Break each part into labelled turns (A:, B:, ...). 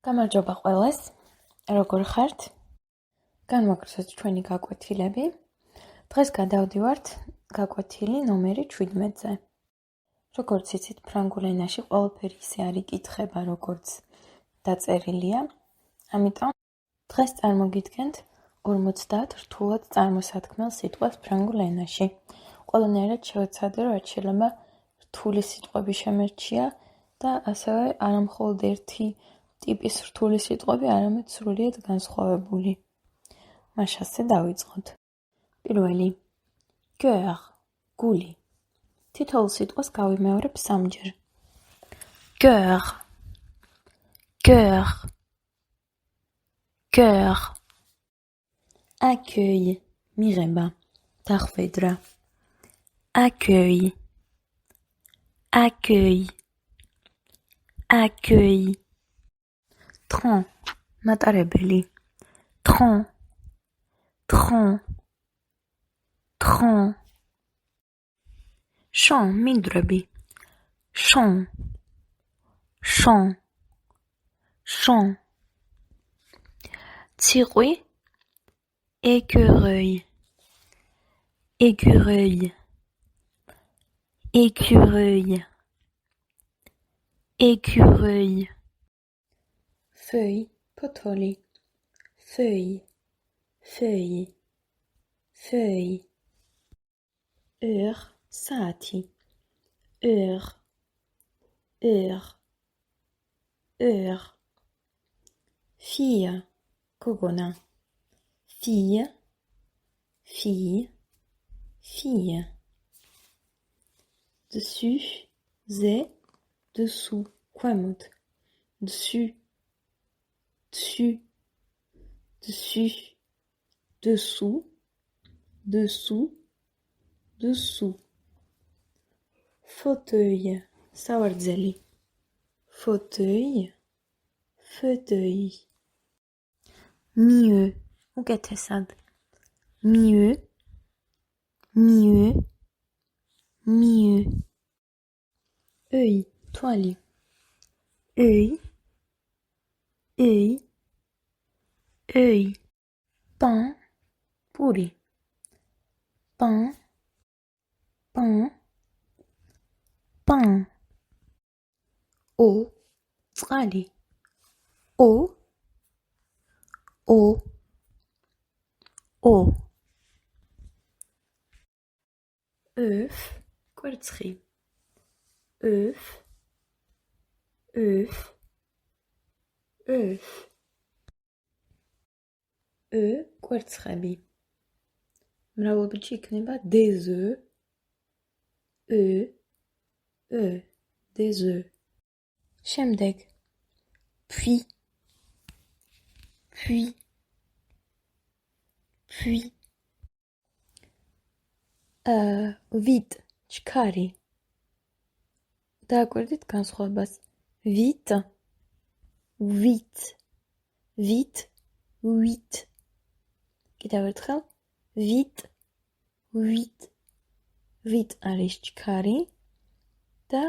A: გამარჯობა ყველას. როგორ ხართ? განმოგცეთ ჩვენი გაკვეთილები. დღეს გადავდივართ გაკვეთილი ნომერი 17-ზე. როგორც იცით, ფრანგულ ენაში ყველაფერი ისე არ იკითხება, როგორც დაწერილია. ამიტომ დღეს წარმოგიდგენთ 50 რთულად წარმოსათქმელ სიტყვას ფრანგულ ენაში. ყველანაირად შევეცადე, რომ რაც შეიძლება რთული სიტყვები შემერჩია და ასევე არა მხოლოდ ერთი ტიპის რთული სიტყვები, არამედ სრულიად განსხვავებული. მაშასე დავიწყოთ. პირველი. Cœur, გული. თითოეულ სიტყვას გავიმეორებ სამჯერ. Cœur, cœur, cœur. Accueil, მიღება, დახვედრა. Accueil, accueil, accueil. Train, მატარებელი. Train, train, train. Champ, მინდვრები. Champ, champ, champ. ციყვი, écureuil, écureuil, écureuil, écureuil. Feuille, potoli. Feuille, feuille, feuille. Heure, saati. Heure, heure, heure. Fille, gogona. Fille, fille, fille. Dessus, zé, dessous. Quamut. Dessus, dessus, dessus, dessous, dessous, dessous. Fauteuil, სავარძელი. Fauteuil, fauteuil. Mieux, უკეთესად. Mieux, mieux, mieux. Œil, toile. Œil, œil, œil. Pain, puri. Pain, pain, pain. Eau, წყალი. Eau, eau, eau. œuf, კვერცხი. œuf, œuf, œuf. კვერცხები. მრავლობითში იქნება des œufs. Des œufs. შემდეგ. Puis, puis, puis. Vite, ჩქარი. დააკვირდით განსხვავებას. Vite, vite, vite, huit. კიდევ ერთხელ. Vite, huit. Vite არის ჩქარი და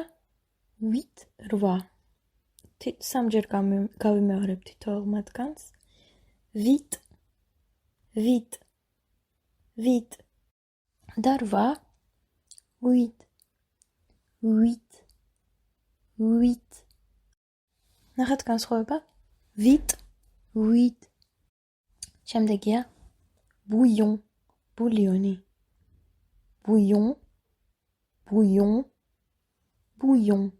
A: huit 8. სამჯერ გავიმეორებ თითოეულ მათგანს. Vite, vite, vite. და 8. Huit, huit, huit. ნახეთ განსხვავება. Vite, huit. შემდეგია bouillon, ბულიონი. Bouillon, bouillon, bouillon.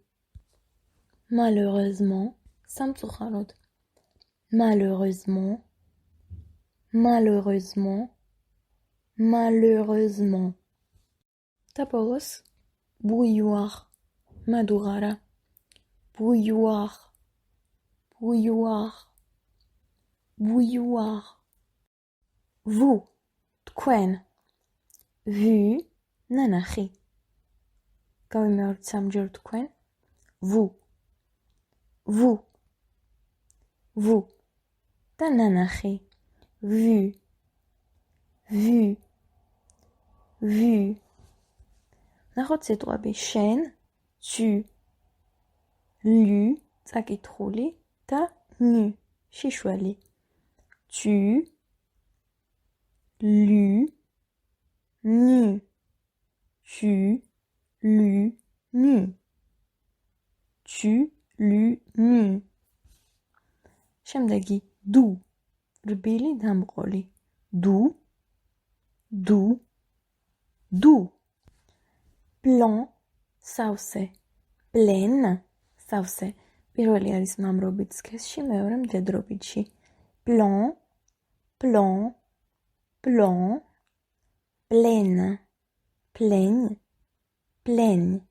A: Malheureusement, სამწუხაროდ. Malheureusement, malheureusement, malheureusement. და ბოლოს bouilloire, მადუღარა. Bouilloire, bouilloire, bouilloire. Vous, თქვენ. Vu, ნანახი. გავიმეორებ სამჯერ თქვენ. Vous, vous, vous. და ნანახი. Vu, vu, vu. ნახოთ სიტყვები შენ, tu, lu, წაკითხული და nu, შიშველი. Tu, lu, nu. Tu, lu, nu. Tu, lu, nu. შემდეგი du, რბილი დამყოლი. Du, du, du. Blanc, სავსე. Plein, სავსე. პირველი არის მამრობით სქესში, მეორე მდედრობითში. Blanc, blanc, blanc. Pleine, pleine, pleine.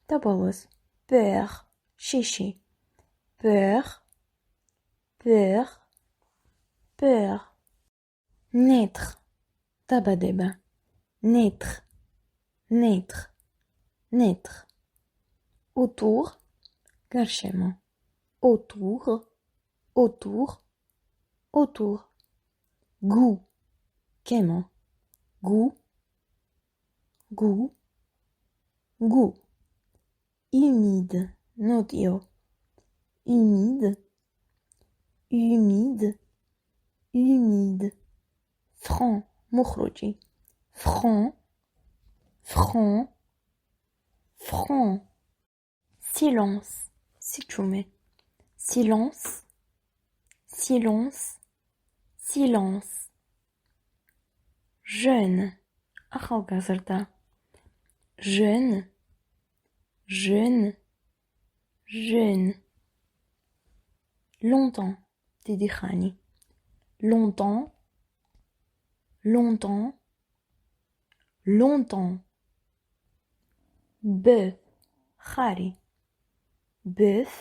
A: და ბოლოს beurre, შიში. Beurre, beurre, beurre. Naître, დაბადება. Naître, naître, naître. Autour, გარშემო. Autour, autour, autour. Goût, გემო. Goût, goût, goût. Humide, ნოტიო. Humide, humide, humide. Franc, მუხრუჭი. Franc, franc, franc. Silence, სიჩუმე. Silence, silence, silence. Jeune, ახალგაზრდა. Jeune, jeune, jeune. Longtemps, დიდი ხანი. Longtemps, longtemps, longtemps. Bœuf, ხარი. Bœuf,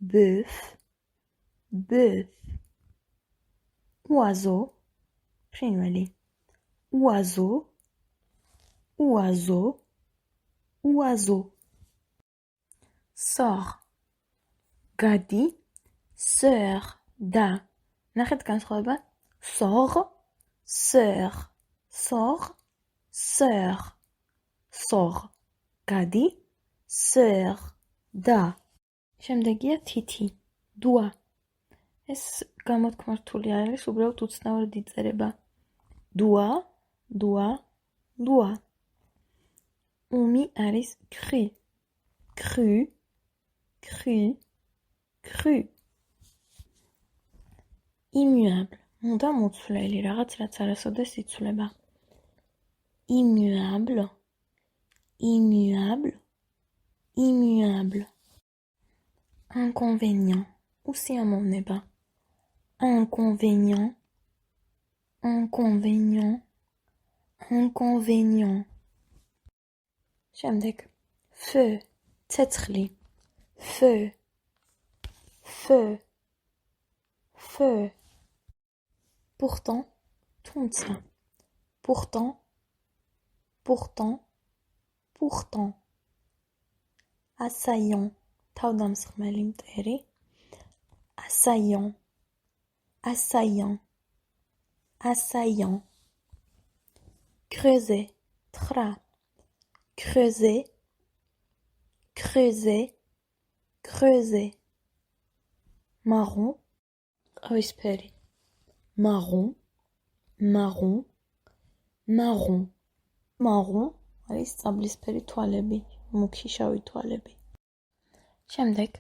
A: bœuf, bœuf. Oiseau, ფრინველი. Oiseau, oiseau, oiseau. Sors, გადი, sœur, და. ნახეთ განსხვავება. Sors, sœur, sors, sœur. Sors, გადი, sœur, და. შემდეგია თითი, doigt. ეს გამოთქმა რთული არ არის, უბრალოდ უცნაურად იწერება. Doigt, doigt, doigt. ომი არის cru, cru, cru, cru. Immuable, მუდამ უცვლელი, რაღაც რაც არასოდეს იცვლება. Immuable, immuable, immuable. Inconvénient, უსიამოვნება. Inconvénient, inconvénient, inconvénient. შემდეგ feu, ცეცხლი. Feu, feu, feu. Pourtant, თუმცა. Pourtant, pourtant, pourtant. Assaillant, თავდამსხმელი მტერი. Assaillant, assaillant, assaillant. Creuser, თხრა. Creuser, creuser, creuser. Marron, ყავისფერი. Marron, marron, marron. Marron არის წაბლისფერი თვალები, მუქი შავი თვალები. შემდეგ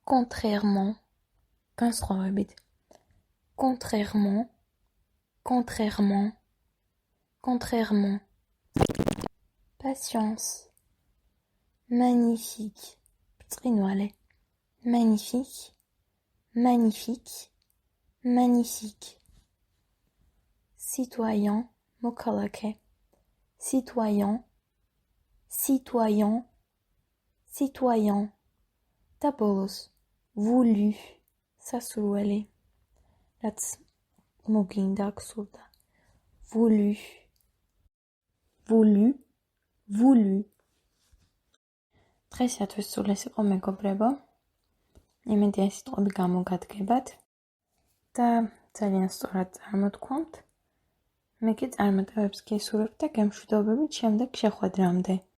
A: contrairement, განსხვავებით. Contrairement, contrairement, contrairement. Patience, magnifique, ბრწყინვალე. Magnifique, magnifique, magnifique. Citoyen, მოქალაქე. Citoyen, citoyen, citoyen. და ბოლოს voulu, სასურველი. რაც მოგინდა გსურდა. Voulu, voulu, voulu. დღეისათვის სულ ეს იყო მეგობრებო. იმედია ეს სიტყვები გამოგადგებათ და ძალიან სწორად წარმოთქვამთ. მე კი წარმატებებს გესურვებთ და გემშვიდობებით შემდეგ შეხვედრამდე.